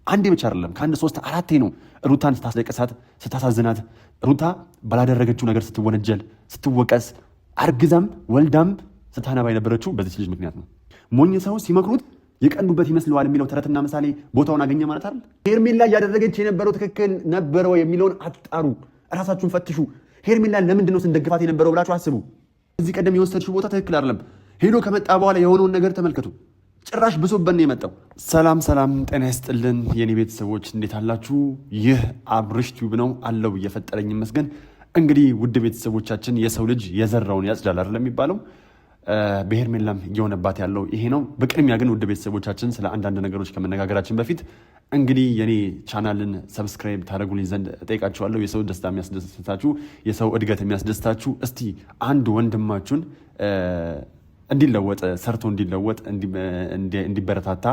አንዴ ብቻ አይደለም ከአንድ 3-4 ነው ሩታን ስታስለቅሳት ስታሳዝናት ሩታ ባላደረገችው ነገር ስትወነጀል ስትወቀስ አርግዛም ወልዳም ስታነባ የነበረችው በዚህ ልጅ ምክንያት ነው። ሞኝ ሰው ሲመክሩት የቀንዱበት ይመስለዋል የሚለው ተረትና ምሳሌ ቦታውን አገኘ ማለት አይደል? ሄርሜላ እያደረገች የነበረው ትክክል ነበረው የሚለውን አጣሩ፣ ራሳችሁን ፈትሹ። ሄርሜላ ለምንድን ነው ስንደግፋት የነበረው ብላችሁ አስቡ። እዚህ ቀደም የወሰድሽው ቦታ ትክክል አይደለም። ሄዶ ከመጣ በኋላ የሆነውን ነገር ተመልከቱ። ጭራሽ ብሶበን ነው የመጣው። ሰላም ጤና ይስጥልን የኔ ቤተሰቦች እንዴት አላችሁ? ይህ አብርሽ ቲዩብ ነው አለው እየፈጠረኝ ይመስገን። እንግዲህ ውድ ቤተሰቦቻችን የሰው ልጅ የዘራውን ያጭዳል አይደል የሚባለው። በሄርሜላም እየሆነባት ያለው ይሄ ነው። በቅድሚያ ግን ውድ ቤተሰቦቻችን ስለ አንዳንድ ነገሮች ከመነጋገራችን በፊት እንግዲህ የኔ ቻናልን ሰብስክራይብ ታደርጉልኝ ዘንድ እጠይቃችኋለሁ። የሰው ደስታ የሚያስደስታችሁ፣ የሰው እድገት የሚያስደስታችሁ እስቲ አንድ ወንድማችሁን እንዲለወጥ ሰርቶ እንዲለወጥ እንዲበረታታ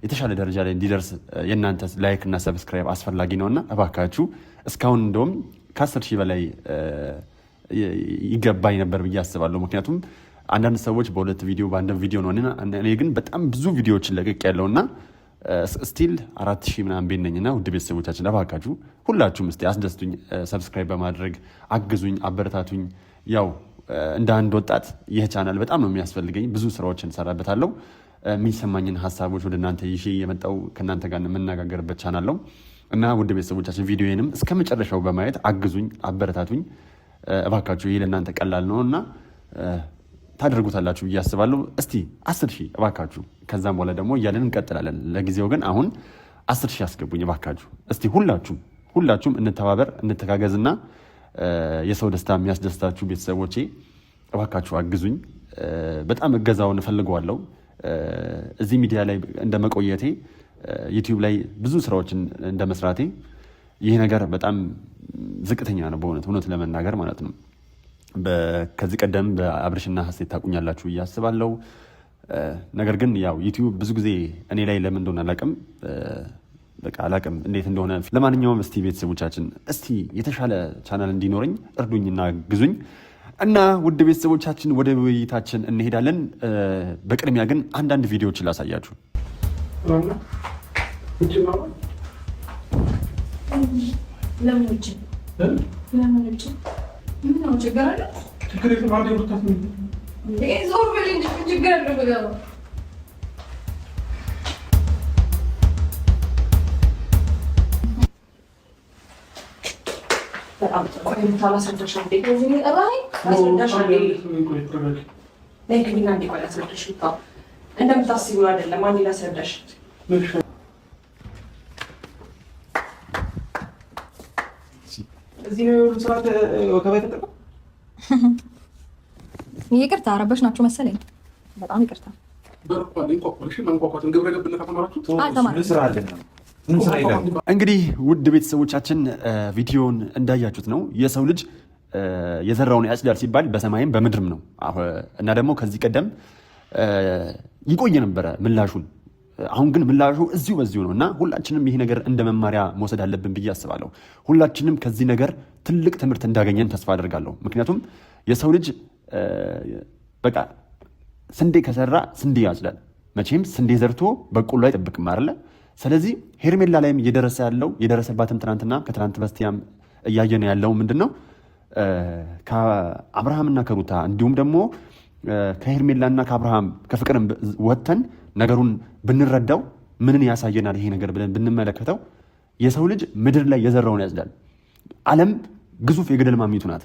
የተሻለ ደረጃ ላይ እንዲደርስ የእናንተ ላይክ እና ሰብስክራይብ አስፈላጊ ነውና እባካችሁ እስካሁን እንደውም ከ10 ሺህ በላይ ይገባኝ ነበር ብዬ አስባለሁ። ምክንያቱም አንዳንድ ሰዎች በሁለት ቪዲዮ በአንድ ቪዲዮ ነው፣ እኔ ግን በጣም ብዙ ቪዲዮዎችን ለቅቅ ያለውና ስቲል 4000 ምናምን ቤት ነኝና ውድ ቤተሰቦቻችን እባካችሁ ሁላችሁም እስቲ አስደስቱኝ፣ ሰብስክራይብ በማድረግ አግዙኝ፣ አበረታቱኝ። ያው እንደ አንድ ወጣት ይህ ቻናል በጣም ነው የሚያስፈልገኝ። ብዙ ስራዎችን እንሰራበታለሁ። የሚሰማኝን ሀሳቦች ወደ እናንተ ይዤ የመጣው ከእናንተ ጋር የምነጋገርበት ቻናል ነው እና ውድ ቤተሰቦቻችን ቪዲዮዬንም እስከ መጨረሻው በማየት አግዙኝ፣ አበረታቱኝ እባካችሁ። ይህ ለእናንተ ቀላል ነው እና ታደርጉታላችሁ ብዬ አስባለሁ። እስቲ 10 ሺህ እባካችሁ፣ ከዛም በኋላ ደግሞ እያለን እንቀጥላለን። ለጊዜው ግን አሁን 10 ሺህ አስገቡኝ እባካችሁ። እስቲ ሁላችሁም እንተባበር፣ እንተጋገዝና የሰው ደስታ የሚያስደስታችሁ ቤተሰቦቼ እባካችሁ አግዙኝ። በጣም እገዛውን እፈልገዋለሁ። እዚህ ሚዲያ ላይ እንደመቆየቴ ዩቲዩብ ላይ ብዙ ስራዎችን እንደመስራቴ ይህ ነገር በጣም ዝቅተኛ ነው እውነት ለመናገር ማለት ነው። ከዚህ ቀደም በአብርሽና ሀሴት ታቁኛላችሁ እያስባለሁ። ነገር ግን ያው ዩቲዩብ ብዙ ጊዜ እኔ ላይ ለምን እንደሆነ አላቅም እንዴት እንደሆነ። ለማንኛውም እስቲ ቤተሰቦቻችን እስቲ የተሻለ ቻናል እንዲኖረኝ እርዱኝና ግዙኝ እና ውድ ቤተሰቦቻችን ወደ ውይይታችን እንሄዳለን። በቅድሚያ ግን አንዳንድ ቪዲዮዎችን ላሳያችሁ። እንደምታስቢው አይደለም። አንዴ ላስረዳሽ። እዚህ ነው የሁሉ ስራ ወከባ የተጠቀም። ይቅርታ አረበሽ ናቸው መሰለኝ። በጣም ይቅርታ። እንግዲህ ውድ ቤተሰቦቻችን ቪዲዮን እንዳያችሁት ነው የሰው ልጅ የዘራውን ያጭዳል ሲባል በሰማይም በምድርም ነው እና ደግሞ ከዚህ ቀደም ይቆየ ነበረ ምላሹን። አሁን ግን ምላሹ በዚሁ ነው እና ሁላችንም ይሄ ነገር እንደ መማሪያ መውሰድ አለብን ብዬ አስባለሁ። ሁላችንም ከዚህ ነገር ትልቅ ትምህርት እንዳገኘን ተስፋ አደርጋለሁ። ምክንያቱም የሰው ልጅ በቃ ስንዴ ከሰራ ስንዴ ያጭዳል። መቼም ስንዴ ዘርቶ በቆሎ አይጠብቅም አይደለ? ስለዚህ ሄርሜላ ላይም የደረሰባትም ትናንትና ከትናንት በስቲያም እያየነው ያለው ምንድን ነው? ከአብርሃምና ከሩታ እንዲሁም ደግሞ ከሄርሜላና ከአብርሃም ከፍቅር ወጥተን ነገሩን ብንረዳው ምንን ያሳየናል ይሄ ነገር ብለን ብንመለከተው የሰው ልጅ ምድር ላይ የዘራውን ያጭዳል። ዓለም ግዙፍ የገደል ማሚቱ ናት።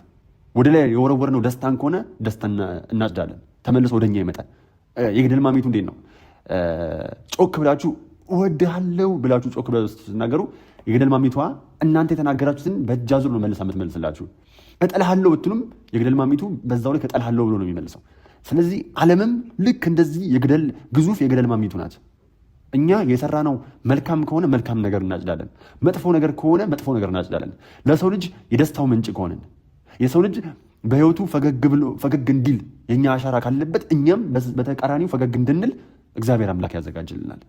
ወደ ላይ የወረወርነው ደስታን ከሆነ ደስታን እናጭዳለን፣ ተመልሶ ወደኛ ይመጣል። የገደል ማሚቱ እንዴት ነው? ጮክ ብላችሁ እወድሃለሁ ብላችሁ ጮክ ብላችሁ ስትናገሩ የገደል ማሚቷ እናንተ የተናገራችሁትን በእጅ አዙር ነው መልሳ የምትመልስላችሁ። እጠልሃለሁ ብትሉም የገደል ማሚቱ በዛው ላይ እጠልሃለሁ ብሎ ነው የሚመልሰው። ስለዚህ ዓለምም ልክ እንደዚህ ግዙፍ የገደል ማሚቱ ናት። እኛ የሰራነው መልካም ከሆነ መልካም ነገር እናጭዳለን፣ መጥፎ ነገር ከሆነ መጥፎ ነገር እናጭዳለን። ለሰው ልጅ የደስታው ምንጭ ከሆንን የሰው ልጅ በህይወቱ ፈገግ እንዲል የኛ አሻራ ካለበት እኛም በተቃራኒው ፈገግ እንድንል እግዚአብሔር አምላክ ያዘጋጅልናል።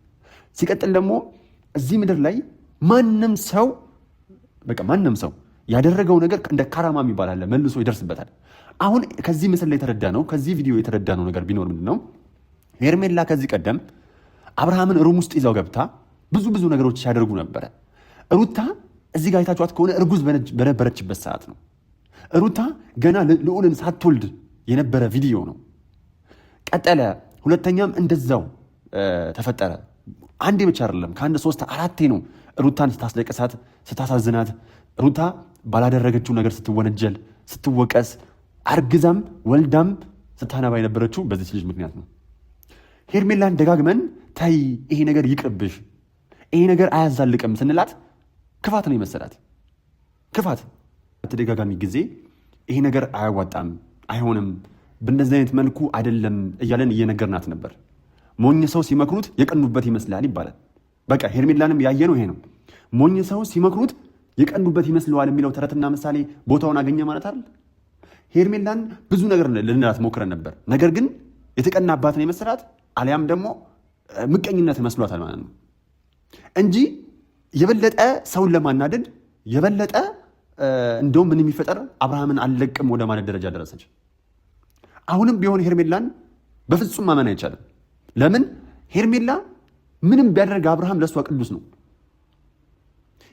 ሲቀጥል ደግሞ እዚህ ምድር ላይ ማንም ሰው ያደረገው ነገር እንደ ካራማ የሚባል አለ፣ መልሶ ይደርስበታል። አሁን ከዚህ ምስል ላይ ከዚህ ቪዲዮ የተረዳነው ነገር ቢኖር ምንድን ነው? ሄርሜላ ከዚህ ቀደም አብርሃምን ሩም ውስጥ ይዛው ገብታ ብዙ ነገሮች ሲያደርጉ ነበረ። ሩታ እዚህ ጋር አይታችኋት ከሆነ እርጉዝ በነበረችበት ሰዓት ነው። ሩታ ገና ልዑልን ሳትወልድ የነበረ ቪዲዮ ነው። ቀጠለ። ሁለተኛም እንደዛው ተፈጠረ። አንዴ ብቻ አይደለም፣ ከአንድ 3-4 ነው ሩታን ስታስለቅሳት፣ ስታሳዝናት፣ ሩታ ባላደረገችው ነገር ስትወነጀል፣ ስትወቀስ፣ አርግዛም ወልዳም ስታነባ የነበረችው በዚህ ልጅ ምክንያት ነው። ሄርሜላን ደጋግመን ታይ፣ ይሄ ነገር ይቅርብሽ፣ ይሄ ነገር አያዛልቅም ስንላት ክፋት ነው የመሰላት። ክፋት በተደጋጋሚ ጊዜ ይሄ ነገር አያዋጣም፣ አይሆንም፣ በእንደዚህ አይነት መልኩ አይደለም እያለን እየነገርናት ነበር። ሞኝ ሰው ሲመክሩት የቀኑበት ይመስላል ይባላል። በቃ ሄርሜላንም ያየነው ይሄ ነው። ሞኝ ሰው ሲመክሩት የቀኑበት ይመስለዋል የሚለው ተረትና ምሳሌ ቦታውን አገኘ ማለት አይደል? ሄርሜላን ብዙ ነገር ልንላት ሞክረን ነበር። ነገር ግን የተቀናባትን የመሰላት አሊያም ደግሞ ምቀኝነት መስሏታል ማለት ነው እንጂ የበለጠ ሰውን ለማናደድ የበለጠ እንደውም ምን የሚፈጠር አብርሃምን አልለቅም ወደ ማለት ደረጃ ደረሰች። አሁንም ቢሆን ሄርሜላን በፍጹም ማመን አይቻልም። ለምን? ሄርሜላ ምንም ቢያደርግ አብርሃም ለእሷ ቅዱስ ነው።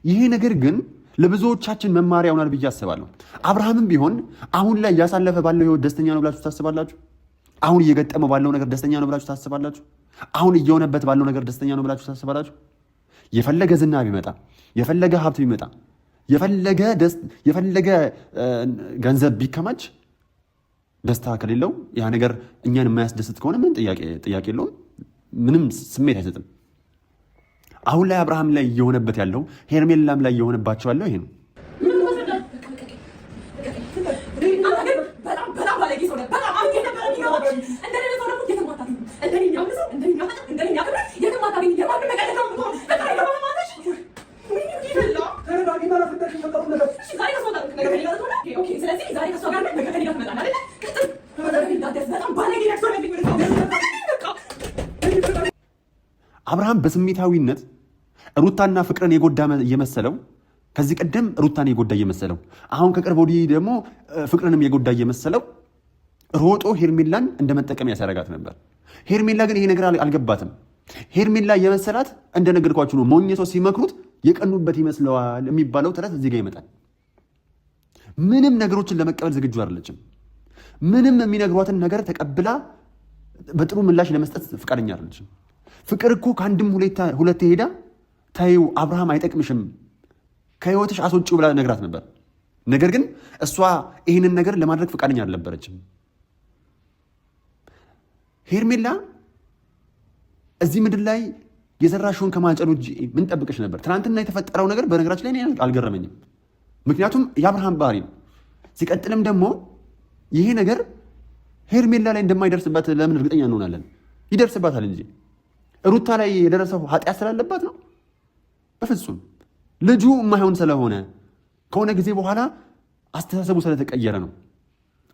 ይሄ ነገር ግን ለብዙዎቻችን መማሪያ ይሆናል ብዬ አስባለሁ። አብርሃምም ቢሆን አሁን ላይ እያሳለፈ ባለው ህይወት ደስተኛ ነው ብላችሁ ታስባላችሁ? አሁን እየገጠመው ባለው ነገር ደስተኛ ነው ብላችሁ ታስባላችሁ? አሁን እየሆነበት ባለው ነገር ደስተኛ ነው ብላችሁ ታስባላችሁ? የፈለገ ዝና ቢመጣ፣ የፈለገ ሀብት ቢመጣ፣ የፈለገ ገንዘብ ቢከማች ደስታ ከሌለው ያ ነገር እኛን የማያስደስት ከሆነ ምን ጥያቄ የለውም፣ ምንም ስሜት አይሰጥም። አሁን ላይ አብርሃም ላይ እየሆነበት ያለው ሄርሜላም ላይ እየሆነባቸው ያለው ይሄ ነው። አብርሃም በስሜታዊነት ሩታና ፍቅርን የጎዳ እየመሰለው ከዚህ ቀደም ሩታን የጎዳ እየመሰለው አሁን ከቅርብ ወዲህ ደግሞ ፍቅርንም የጎዳ እየመሰለው ሮጦ ሄርሜላን እንደመጠቀም ያሳረጋት ነበር። ሄርሜላ ግን ይሄ ነገር አልገባትም። ሄርሜላ የመሰላት እንደነገርኳችሁ ነው። ሞኝ ሰው ሲመክሩት የቀኑበት ይመስለዋል የሚባለው ተረት እዚህ ጋር ይመጣል። ምንም ነገሮችን ለመቀበል ዝግጁ አይደለችም። ምንም የሚነግሯትን ነገር ተቀብላ በጥሩ ምላሽ ለመስጠት ፈቃደኛ አይደለችም። ፍቅር እኮ ከአንድም ሁለቴ ሄዳ ታዩ አብርሃም አይጠቅምሽም ከህይወትሽ አስወጪው ብላ ነግራት ነበር። ነገር ግን እሷ ይህንን ነገር ለማድረግ ፈቃደኛ አልነበረችም። ሄርሜላ እዚህ ምድር ላይ የሰራሽውን ከማጨዱ እንጂ ምን ጠብቀሽ ነበር? ትናንትና የተፈጠረው ነገር በነገራችን ላይ አልገረመኝም። ምክንያቱም የአብርሃም ባህሪ ነው። ሲቀጥልም ደግሞ ይሄ ነገር ሄርሜላ ላይ እንደማይደርስባት ለምን እርግጠኛ እንሆናለን? ይደርስባታል እንጂ ሩታ ላይ የደረሰው ኃጢአት ስላለባት ነው? በፍጹም ልጁ የማይሆን ስለሆነ ከሆነ ጊዜ በኋላ አስተሳሰቡ ስለተቀየረ ነው።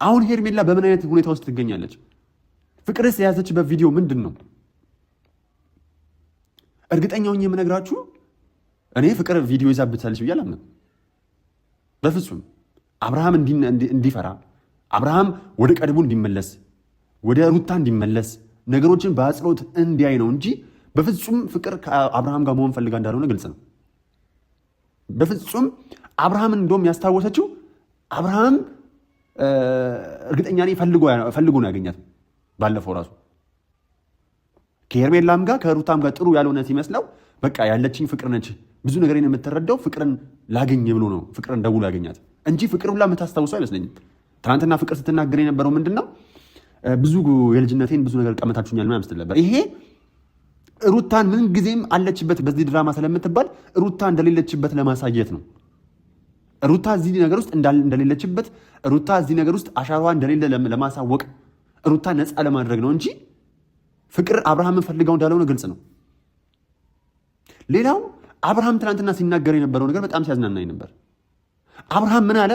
አሁን ሄርሜላ በምን አይነት ሁኔታ ውስጥ ትገኛለች? ፍቅርስ የያዘችበት ቪዲዮ ምንድን ነው? እርግጠኛው የምነግራችሁ እኔ ፍቅር ቪዲዮ ይዛብታለች ብዬ አላምንም። በፍጹም አብርሃም እንዲፈራ፣ አብርሃም ወደ ቀድሞ እንዲመለስ፣ ወደ ሩታ እንዲመለስ ነገሮችን በአጽንኦት እንዲያይ ነው እንጂ በፍጹም ፍቅር ከአብርሃም ጋር መሆን ፈልጋ እንዳልሆነ ግልጽ ነው። በፍጹም አብርሃምን እንደውም ያስታወሰችው አብርሃም እርግጠኛ ነኝ ፈልጎ ነው ያገኛት። ባለፈው ራሱ ከሄርሜላም ጋር ከሩታም ጋር ጥሩ ያልሆነ ሲመስለው በቃ ያለችኝ ፍቅር ነች፣ ብዙ ነገርን የምትረዳው ፍቅርን ላገኝ ብሎ ነው ፍቅርን ደውሎ ያገኛት እንጂ ፍቅር ሁላ የምታስታውሰው አይመስለኝም። ትናንትና ፍቅር ስትናገር የነበረው ምንድን ነው? ብዙ የልጅነቴን ብዙ ነገር ቀመታችሁኛል ምናምን ስትል ነበር። ይሄ ሩታን ምን ጊዜም አለችበት በዚህ ድራማ ስለምትባል ሩታ እንደሌለችበት ለማሳየት ነው። ሩታ እዚህ ነገር ውስጥ እንደሌለችበት፣ ሩታ እዚህ ነገር ውስጥ አሻሯ እንደሌለ ለማሳወቅ፣ ሩታ ነፃ ለማድረግ ነው እንጂ ፍቅር አብርሃምን ፈልጋው እንዳልሆነ ግልጽ ነው። ሌላው አብርሃም ትናንትና ሲናገር የነበረው ነገር በጣም ሲያዝናናኝ ነበር። አብርሃም ምን አለ?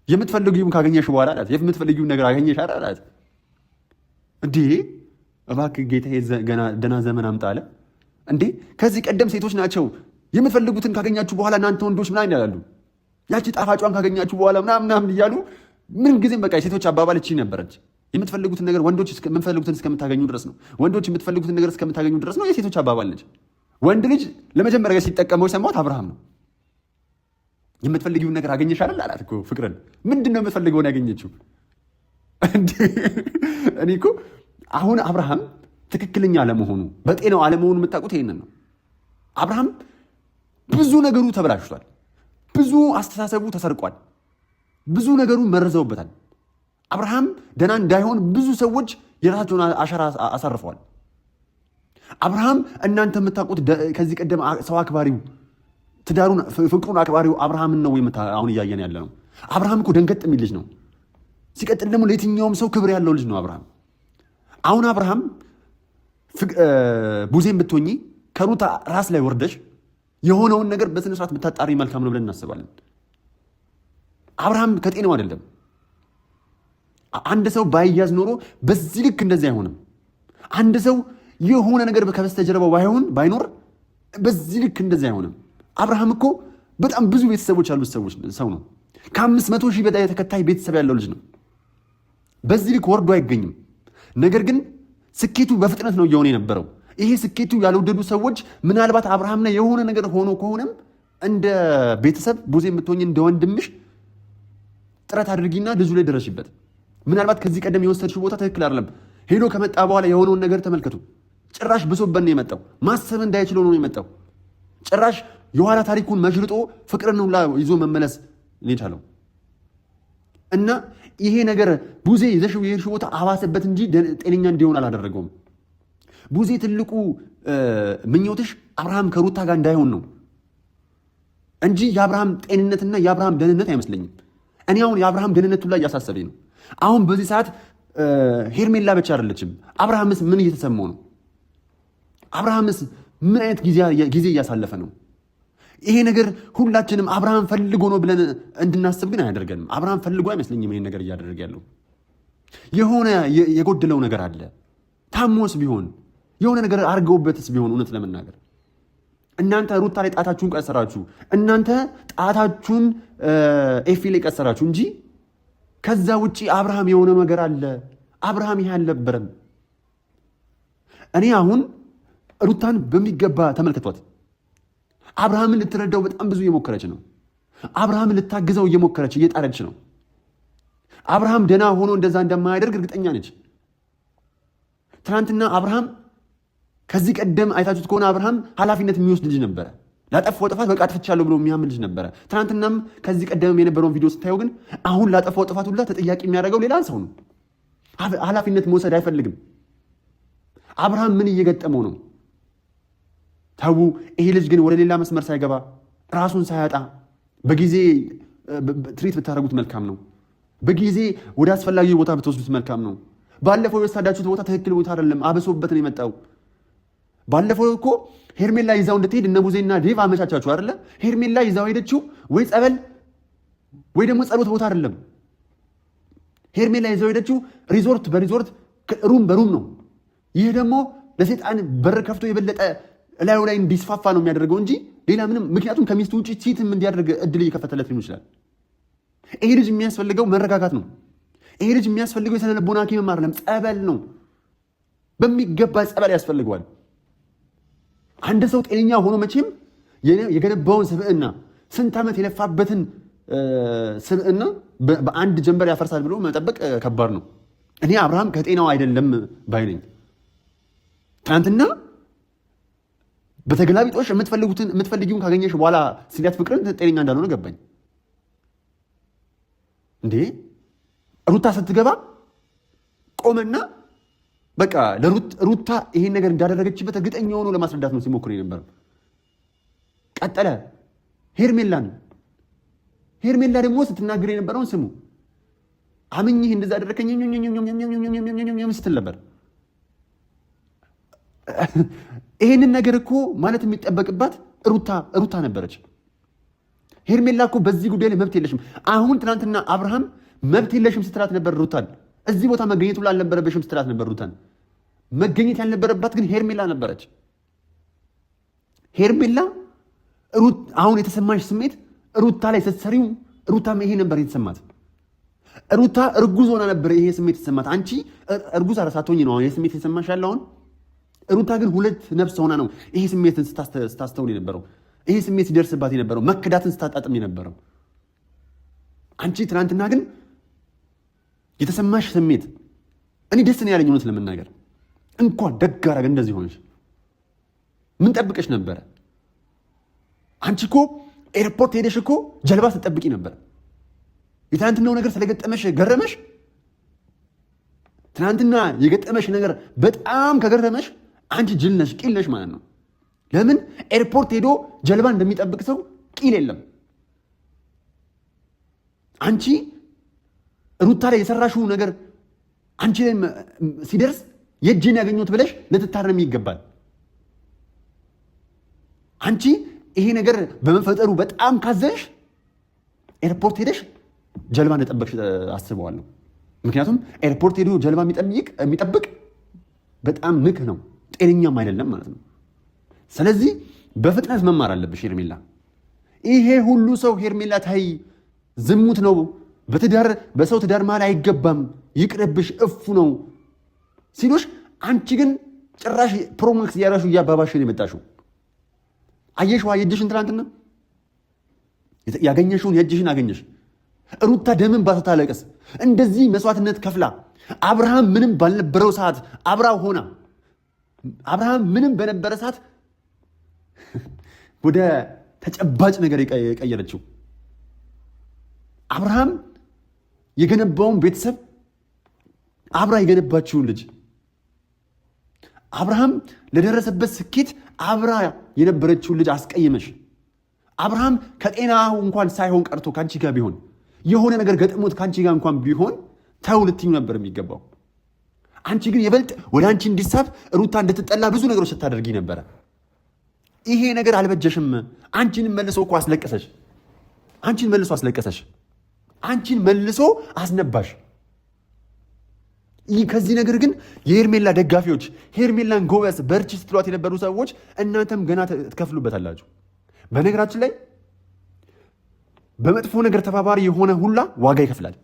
የምትፈልጊውን ካገኘሽ በኋላ አላት። የምትፈልጊውን ነገር አገኘሽ አላት። እንዴ እባክህ ጌታዬ ገና ደህና ዘመን አምጣ አለ። እንዴ ከዚህ ቀደም ሴቶች ናቸው የምትፈልጉትን ካገኛችሁ በኋላ እናንተ ወንዶች ምናምን ያላሉ፣ ያቺ ጣፋጯን ካገኛችሁ በኋላ ምናምን እያሉ ምን ጊዜም በቃ የሴቶች አባባል እቺ ነበረች። የምትፈልጉትን ነገር ወንዶች የምትፈልጉትን እስከምታገኙ ድረስ ነው። ወንዶች የምትፈልጉትን ነገር እስከምታገኙ ድረስ ነው የሴቶች አባባል ነች። ወንድ ልጅ ለመጀመሪያ ሲጠቀመው የሰማሁት አብርሃም ነው። የምትፈልጊውን ነገር አገኘሽ አይደል አላት እኮ ፍቅርን። ምንድን ነው የምትፈልገውን ያገኘችው? እኔ እኮ አሁን አብርሃም ትክክለኛ አለመሆኑ በጤናው አለመሆኑ የምታውቁት ይሄንን ነው። አብርሃም ብዙ ነገሩ ተበላሽቷል። ብዙ አስተሳሰቡ ተሰርቋል። ብዙ ነገሩ መርዘውበታል። አብርሃም ደህና እንዳይሆን ብዙ ሰዎች የራሳቸውን አሻራ አሳርፈዋል። አብርሃም እናንተ የምታውቁት ከዚህ ቀደም ሰው አክባሪው ትዳሩን ፍቅሩን አክባሪው አብርሃምን ነው አሁን እያየን ያለ ነው። አብርሃም እኮ ደንገጥ የሚል ልጅ ነው። ሲቀጥል ደግሞ ለየትኛውም ሰው ክብር ያለው ልጅ ነው አብርሃም። አሁን አብርሃም ቡዜን ብትሆኚ ከሩታ ራስ ላይ ወርደሽ የሆነውን ነገር በስነ ስርዓት ብታጣሪ መልካም ነው ብለን እናስባለን። አብርሃም ከጤናው አይደለም። አንድ ሰው ባይያዝ ኖሮ በዚህ ልክ እንደዚህ አይሆንም። አንድ ሰው የሆነ ነገር ከበስተጀርባው ባይኖር በዚህ ልክ እንደዚህ አይሆንም። አብርሃም እኮ በጣም ብዙ ቤተሰቦች ያሉት ሰው ነው። ከ500,000 በላይ ተከታይ ቤተሰብ ያለው ልጅ ነው። በዚህ ልክ ወርዶ አይገኝም። ነገር ግን ስኬቱ በፍጥነት ነው እየሆነ የነበረው። ይሄ ስኬቱ ያልወደዱ ሰዎች ምናልባት አብርሃም ላይ የሆነ ነገር ሆኖ ከሆነም እንደ ቤተሰብ ቡዜ የምትሆኝ እንደ ወንድምሽ ጥረት አድርጊና ልጁ ላይ ደረሽበት። ምናልባት ከዚህ ቀደም የወሰድሽው ቦታ ትክክል አይደለም። ሄዶ ከመጣ በኋላ የሆነውን ነገር ተመልከቱ። ጭራሽ ብሶበት ነው የመጣው። ማሰብ እንዳይችለው ነው የመጣው። ጭራሽ የኋላ ታሪኩን መሽርጦ ፍቅርን ሁላ ይዞ መመለስ የቻለው እና ይሄ ነገር ቡዜ ይዘሽው የሄድሽው ቦታ አባሰበት እንጂ ጤነኛ እንዲሆን አላደረገውም። ቡዜ ትልቁ ምኞትሽ አብርሃም ከሩታ ጋር እንዳይሆን ነው እንጂ የአብርሃም ጤንነትና የአብርሃም ደህንነት አይመስለኝም። እኔ አሁን የአብርሃም ደህንነቱ ላይ እያሳሰበኝ ነው። አሁን በዚህ ሰዓት ሄርሜላ ብቻ አይደለችም። አብርሃምስ ምን እየተሰማው ነው? አብርሃምስ ምን አይነት ጊዜ እያሳለፈ ነው? ይሄ ነገር ሁላችንም አብርሃም ፈልጎ ነው ብለን እንድናስብ ግን አያደርገንም። አብርሃም ፈልጎ አይመስለኝም ይሄን ነገር እያደረገ ያለው። የሆነ የጎደለው ነገር አለ። ታሞስ ቢሆን የሆነ ነገር አድርገውበትስ ቢሆን እውነት ለመናገር እናንተ ሩታ ላይ ጣታችሁን ቀሰራችሁ፣ እናንተ ጣታችሁን ኤፊ ላይ ቀሰራችሁ እንጂ ከዛ ውጪ አብርሃም የሆነ ነገር አለ። አብርሃም ይሄ አልነበረም። እኔ አሁን ሩታን በሚገባ ተመልከቷት። አብርሃምን ልትረዳው በጣም ብዙ እየሞከረች ነው። አብርሃምን ልታግዘው እየሞከረች እየጣረች ነው። አብርሃም ደና ሆኖ እንደዛ እንደማያደርግ እርግጠኛ ነች። ትናንትና አብርሃም ከዚህ ቀደም አይታችሁት ከሆነ አብርሃም ኃላፊነት የሚወስድ ልጅ ነበረ። ላጠፋው ጥፋት በቃ አጥፍቻለሁ ብሎ የሚያምን ልጅ ነበረ። ትናንትናም ከዚህ ቀደም የነበረውን ቪዲዮ ስታየው ግን አሁን ላጠፋው ጥፋት ሁላ ተጠያቂ የሚያደርገው ሌላ ሰው ነው። ኃላፊነት መውሰድ አይፈልግም። አብርሃም ምን እየገጠመው ነው? ተዉ። ይሄ ልጅ ግን ወደ ሌላ መስመር ሳይገባ ራሱን ሳያጣ በጊዜ ትሪት ብታደርጉት መልካም ነው። በጊዜ ወደ አስፈላጊ ቦታ ብትወስዱት መልካም ነው። ባለፈው የወሰዳችሁት ቦታ ትክክል ቦታ አይደለም። አበሶበት ነው የመጣው። ባለፈው እኮ ሄርሜላ ይዛው እንድትሄድ እነ ቡዜና ዴቭ አመቻቻችሁ አይደለ? ሄርሜላ ይዛው ሄደችው ወይ ጸበል ወይ ደግሞ ጸሎት ቦታ አይደለም። ሄርሜላ ይዛው ሄደችው ሪዞርት በሪዞርት ሩም በሩም ነው። ይህ ደግሞ ለሰይጣን በር ከፍቶ የበለጠ ላዩ ላይ እንዲስፋፋ ነው የሚያደርገው እንጂ ሌላ ምንም። ምክንያቱም ከሚስቱ ውጭ ቺትም እንዲያደርግ እድል እየከፈተለት ሊሆን ይችላል። ይሄ ልጅ የሚያስፈልገው መረጋጋት ነው። ይሄ ልጅ የሚያስፈልገው የስነ ልቦና ሐኪም አይደለም፣ ጸበል ነው። በሚገባ ጸበል ያስፈልገዋል። አንድ ሰው ጤነኛ ሆኖ መቼም የገነባውን ስብዕና ስንት ዓመት የለፋበትን ስብዕና በአንድ ጀንበር ያፈርሳል ብሎ መጠበቅ ከባድ ነው። እኔ አብርሃም ከጤናው አይደለም ባይ ነኝ። ትናንትና በተገላቢጦሽ የምትፈልጊውን ካገኘሽ በኋላ ሲላት ፍቅርን ጤነኛ እንዳልሆነ ገባኝ። እንዴ ሩታ ስትገባ ቆመና በቃ ለሩታ ይሄን ነገር እንዳደረገችበት እርግጠኛ ሆኖ ለማስረዳት ነው ሲሞክር የነበረው። ቀጠለ ሄርሜላ ደግሞ ስትናገር የነበረውን ስሙ። አምኜህ እንደዛ አደረከኝ ስትል ነበር። ይሄንን ነገር እኮ ማለት የሚጠበቅባት ሩታ ነበረች። ሄርሜላ እኮ በዚህ ጉዳይ ላይ መብት የለሽም። አሁን ትናንትና አብርሃም መብት የለሽም ስትላት ነበር ሩታን። እዚህ ቦታ መገኘት ሁላ አልነበረበሽም ስትላት ነበር ሩታን። መገኘት ያልነበረባት ግን ሄርሜላ ነበረች። ሄርሜላ አሁን የተሰማሽ ስሜት ሩታ ላይ ስትሰሪው ሩታ ይሄ ነበር የተሰማት። ሩታ እርጉዝ ሆና ነበር ይሄ ስሜት የተሰማት። አንቺ እርጉዝ ሳትሆኚ ነው ይሄ ስሜት የተሰማሽ ያለው። አሁን ሩታ ግን ሁለት ነፍስ ሆና ነው ይሄ ስሜትን ስታስተውል የነበረው፣ ይሄ ስሜት ሲደርስባት የነበረው፣ መከዳትን ስታጣጥም የነበረው። አንቺ ትናንትና ግን የተሰማሽ ስሜት እኔ ደስ ነው ያለኝ። እውነት ለመናገር እንኳን ደግ አደረገ እንደዚህ ሆነሽ። ምን ጠብቀሽ ነበረ? አንቺ እኮ ኤርፖርት ሄደሽ እኮ ጀልባ ስትጠብቂ ነበር። የትናንትናው ነገር ስለገጠመሽ ገረመሽ? ትናንትና የገጠመሽ ነገር በጣም ከገረመሽ አንቺ ጅል ነሽ፣ ቂል ነሽ ማለት ነው። ለምን ኤርፖርት ሄዶ ጀልባ እንደሚጠብቅ ሰው ቂል የለም። አንቺ ሩታ ላይ የሰራሽው ነገር አንቺ ላይ ሲደርስ የእጅን ያገኙት ብለሽ ልትታረሚ ይገባል። አንቺ ይሄ ነገር በመፈጠሩ በጣም ካዘንሽ ኤርፖርት ሄደሽ ጀልባ እንደጠበቅሽ አስበዋለሁ። ምክንያቱም ኤርፖርት ሄዶ ጀልባ የሚጠብቅ በጣም ንክ ነው፣ ጤነኛም አይደለም ማለት ነው። ስለዚህ በፍጥነት መማር አለብሽ ሄርሜላ። ይሄ ሁሉ ሰው ሄርሜላ ታይ ዝሙት ነው፣ በሰው ትዳር መሃል አይገባም፣ ይቅርብሽ፣ እፉ ነው ሲሉሽ፣ አንቺ ግን ጭራሽ ፕሮማክስ እያራሹ እያባባሽን የመጣሽው። አየሽዋ የእጅሽን ትናንትና ያገኘሽውን የእጅሽን አገኘሽ። ሩታ ደምን ባታለቅስ እንደዚህ መስዋዕትነት ከፍላ አብርሃም ምንም ባልነበረው ሰዓት አብራው ሆና አብርሃም ምንም በነበረ ሰዓት ወደ ተጨባጭ ነገር የቀየረችው አብርሃም የገነባውን ቤተሰብ አብራ የገነባችውን ልጅ አብርሃም ለደረሰበት ስኬት አብራ የነበረችውን ልጅ አስቀይመሽ አብርሃም ከጤናው እንኳን ሳይሆን ቀርቶ ከአንቺ ጋር ቢሆን የሆነ ነገር ገጥሞት ከአንቺ ጋር እንኳን ቢሆን ተው ልትዩ ነበር የሚገባው። አንቺ ግን የበልጥ ወደ አንቺ እንዲሳብ ሩታ እንድትጠላ ብዙ ነገሮች ስታደርጊ ነበረ። ይሄ ነገር አልበጀሽም። አንቺን መልሶ እኮ አስለቀሰሽ። አንቺን መልሶ አስነባሽ። ከዚህ ነገር ግን የሄርሜላ ደጋፊዎች ሄርሜላን ጎበዝ በርቺ ስትሏት የነበሩ ሰዎች እናንተም ገና ትከፍሉበታላችሁ። በነገራችን ላይ በመጥፎ ነገር ተባባሪ የሆነ ሁላ ዋጋ ይከፍላል።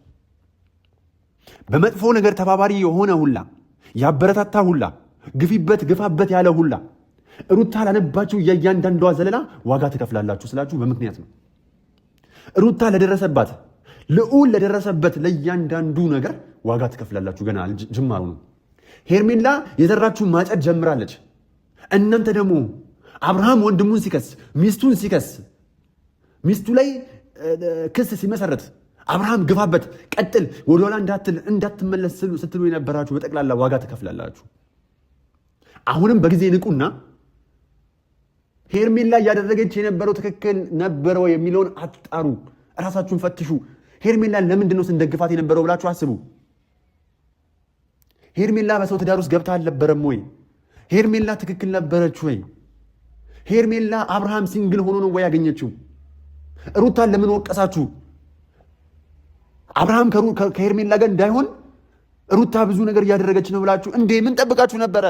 በመጥፎ ነገር ተባባሪ የሆነ ሁላ፣ ያበረታታ ሁላ፣ ግፊበት ግፋበት ያለ ሁላ ሩታ ላነባችሁ የእያንዳንዷ ዘለላ ዋጋ ትከፍላላችሁ ስላችሁ በምክንያት ነው። ሩታ ለደረሰባት ልዑል ለደረሰበት ለእያንዳንዱ ነገር ዋጋ ትከፍላላችሁ። ገና ጅማሩ ነው። ሄርሜላ የዘራችሁን ማጨድ ጀምራለች። እናንተ ደግሞ አብርሃም ወንድሙን ሲከስ፣ ሚስቱን ሲከስ፣ ሚስቱ ላይ ክስ ሲመሰረት አብርሃም ግፋበት፣ ቀጥል፣ ወደኋላ እንዳትመለስ ስትሉ የነበራችሁ በጠቅላላ ዋጋ ትከፍላላችሁ። አሁንም በጊዜ ንቁና ሄርሜላ እያደረገች የነበረው ትክክል ነበረው የሚለውን አጣሩ። እራሳችሁን ፈትሹ። ሄርሜላ ለምንድን ነው ስንደግፋት የነበረው ብላችሁ አስቡ። ሄርሜላ በሰው ትዳር ውስጥ ገብታ አልነበረም ወይ? ሄርሜላ ትክክል ነበረች ወይ? ሄርሜላ አብርሃም ሲንግል ሆኖ ነው ወይ ያገኘችው? ሩታን ለምን ወቀሳችሁ? አብርሃም ከሄርሜላ ጋር እንዳይሆን ሩታ ብዙ ነገር እያደረገች ነው ብላችሁ እንዴ ምን ጠብቃችሁ ነበረ?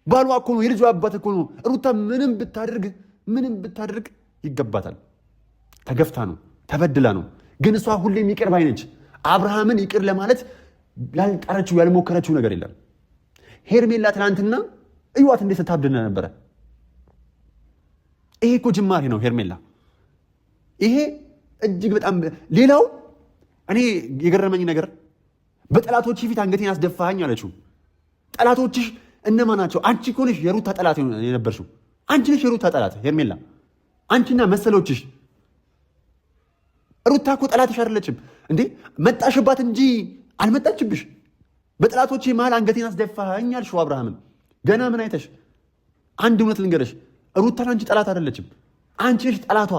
ባሏ እኮ ነው፣ የልጇ አባት እኮ ነው። ሩታ ምንም ብታደርግ ይገባታል። ተገፍታ ነው፣ ተበድላ ነው። ግን እሷ ሁሌም ይቅር ባይ ነች። አብርሃምን ይቅር ለማለት ያልጣረችው ያልሞከረችው ነገር የለም። ሄርሜላ ትናንትና እዩዋት እንዴት ስታብድና ነበረ። ይሄ እኮ ጅማሬ ነው ሄርሜላ። ይሄ እጅግ በጣም ሌላው እኔ የገረመኝ ነገር በጠላቶች ፊት አንገቴን አስደፋኝ አለችው። ጠላቶችሽ እነማን ናቸው? አንቺ እኮ ነሽ የሩታ ጠላት የነበርሽው። አንቺ ነሽ የሩታ ጠላት ሄርሜላ፣ አንቺና መሰሎችሽ። ሩታ እኮ ጠላትሽ አይደለችም እንዴ? መጣሽባት እንጂ አልመጣችብሽ። በጠላቶች መሃል አንገቴን አስደፋኝ አልሽው አብርሃምን። ገና ምን አይተሽ? አንድ እውነት ልንገረሽ፣ ሩታን አንቺ ጠላት አይደለችም፣ አንቺ ነሽ ጠላቷ።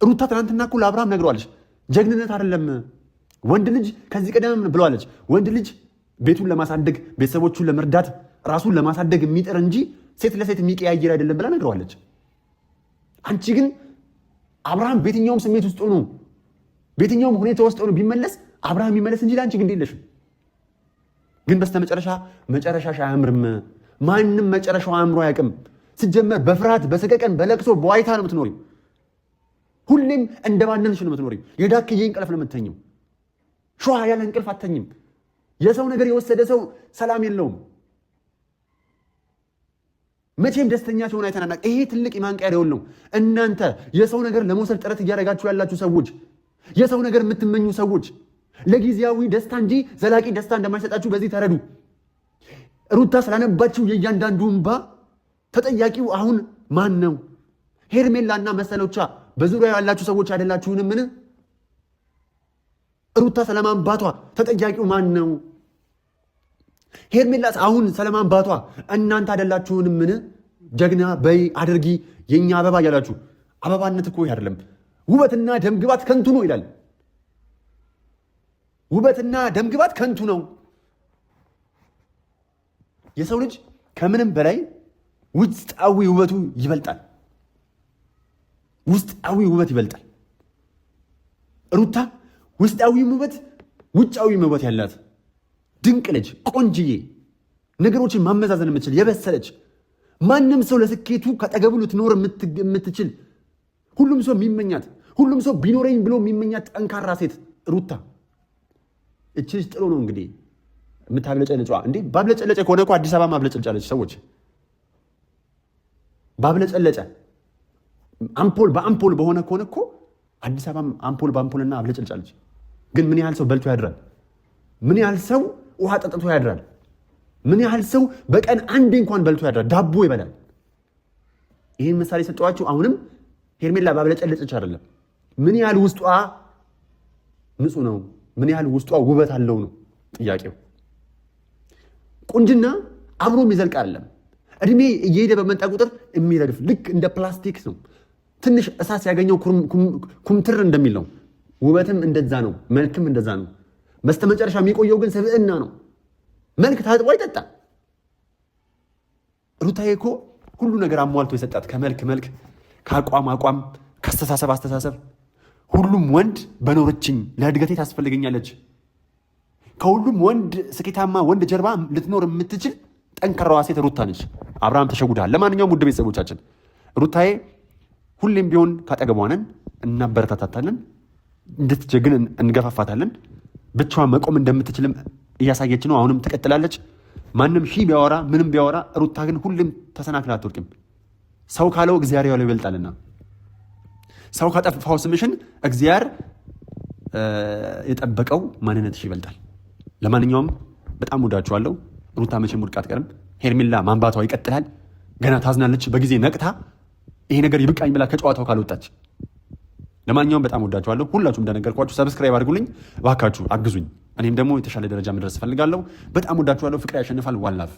ሩታ ትናንትና እኮ ለአብርሃም ነግረዋለች። ጀግንነት አይደለም ወንድ ልጅ ከዚህ ቀደም ብለዋለች። ወንድ ልጅ ቤቱን ለማሳደግ ቤተሰቦቹን ለመርዳት ራሱን ለማሳደግ የሚጥር እንጂ ሴት ለሴት የሚቀያየር አይደለም ብላ ነግረዋለች። አንቺ ግን አብርሃም በየትኛውም ስሜት ውስጥ ሆኖ በየትኛውም ሁኔታ ውስጥ ሆኖ ቢመለስ አብርሃም የሚመለስ እንጂ ለአንቺ ግድ የለሽም። ግን መጨረሻሽ አያምርም። ማንም መጨረሻው አእምሮ አያውቅም። ሲጀመር በፍርሃት በሰቀቀን በለቅሶ በዋይታ ነው የምትኖሪው። ሁሌም እንደባነንሽ ነው የምትኖሪው። የዳክዬ እንቅልፍ ነው የምትተኝው። ሸዋ ያለ እንቅልፍ አተኝም። የሰው ነገር የወሰደ ሰው ሰላም የለውም። መቼም ደስተኛ ሲሆን አይተናናቅ። ይሄ ትልቅ የማንቂያ ደወል ነው። እናንተ የሰው ነገር ለመውሰድ ጥረት እያደረጋችሁ ያላችሁ ሰዎች፣ የሰው ነገር የምትመኙ ሰዎች ለጊዜያዊ ደስታ እንጂ ዘላቂ ደስታ እንደማይሰጣችሁ በዚህ ተረዱ። ሩታ ስላነባችሁ የእያንዳንዱ እንባ ተጠያቂው አሁን ማን ነው? ሄርሜላና መሰሎቿ በዙሪያ ያላችሁ ሰዎች አይደላችሁንም? ምን ሩታ ስለማንባቷ ተጠያቂው ማን ነው? ሄርሜላስ አሁን ስለማንባቷ እናንተ አይደላችሁንም? ምን ጀግና በይ አድርጊ የኛ አበባ እያላችሁ። አበባነት እኮ አይደለም፣ ውበትና ደምግባት ከንቱ ነው ይላል። ውበትና ደምግባት ከንቱ ነው። የሰው ልጅ ከምንም በላይ ውስጣዊ ውበቱ ይበልጣል። ውስጣዊ ውበት ይበልጣል። ሩታ ውስጣዊ ውበት፣ ውጫዊ ውበት ያላት ድንቅ ልጅ፣ ቆንጅዬ፣ ነገሮችን ማመዛዘን የምትችል የበሰለች፣ ማንም ሰው ለስኬቱ ከጠገቡ ልትኖር የምትችል፣ ሁሉም ሰው የሚመኛት፣ ሁሉም ሰው ቢኖረኝ ብሎ የሚመኛት ጠንካራ ሴት ሩታ። እቺ ልጅ ጥሎ ነው እንግዲህ የምታብለጨልጫ እንዴ። ባብለጨለጨ ከሆነ እኮ አዲስ አበባ ማብለጨልጫለች። ሰዎች ባብለጨለጨ አምፖል በአምፖል በሆነ ከሆነ እኮ አዲስ አበባ አምፖል በአምፖልና አብለጨልጫለች። ግን ምን ያህል ሰው በልቶ ያድራል? ምን ያህል ሰው ውሃ ጠጥቶ ያድራል? ምን ያህል ሰው በቀን አንዴ እንኳን በልቶ ያድራል? ዳቦ ይበላል። ይህን ምሳሌ ሰጠኋችሁ። አሁንም ሄርሜላ ባብለጨለጨች አይደለም፣ ምን ያህል ውስጧ ንጹህ ነው፣ ምን ያህል ውስጧ ውበት አለው ነው ጥያቄው። ቁንጅና አብሮ የሚዘልቅ አይደለም። እድሜ እየሄደ በመጣ ቁጥር የሚረግፍ ልክ እንደ ፕላስቲክ ነው። ትንሽ እሳት ያገኘው ኩምትር እንደሚል ነው። ውበትም እንደዛ ነው፣ መልክም እንደዛ ነው። በስተመጨረሻ የሚቆየው ግን ስብዕና ነው። መልክ ታጥቦ አይጠጣም። ሩታዬ እኮ ሁሉ ነገር አሟልቶ የሰጣት ከመልክ መልክ፣ ከአቋም አቋም፣ ከአስተሳሰብ አስተሳሰብ። ሁሉም ወንድ በኖረችኝ ለእድገቴ ታስፈልገኛለች። ከሁሉም ወንድ ስኬታማ ወንድ ጀርባ ልትኖር የምትችል ጠንካራዋ ሴት ሩታ ነች። አብርሃም ተሸጉዳል። ለማንኛውም ውድ ቤተሰቦቻችን ሩታዬ ሁሌም ቢሆን ካጠገቧ ነን፣ እናበረታታታለን፣ እንድትጀግን እንገፋፋታለን። ብቻዋን መቆም እንደምትችልም እያሳየች ነው። አሁንም ትቀጥላለች። ማንም ሺህ ቢያወራ ምንም ቢያወራ ሩታ ግን ሁሌም ተሰናክላ አትወድቅም። ሰው ካለው እግዚአብሔር ያለው ይበልጣልና፣ ሰው ካጠፋው ስምሽን እግዚአብሔር የጠበቀው ማንነትሽ ይበልጣል። ለማንኛውም በጣም ወዳችኋለሁ። ሩታ መቼም ውድቅ አትቀርም። ሄርሜላ ማንባቷ ይቀጥላል። ገና ታዝናለች። በጊዜ ነቅታ ይሄ ነገር ይብቃኝ ብላ ከጨዋታው ካልወጣች። ለማንኛውም በጣም ወዳችኋለሁ። ሁላችሁም እንደነገርኳችሁ ሰብስክራይብ አድርጉልኝ እባካችሁ፣ አግዙኝ። እኔም ደግሞ የተሻለ ደረጃ መድረስ እፈልጋለሁ። በጣም ወዳችኋለሁ። ፍቅር ያሸንፋል። ዋላፍ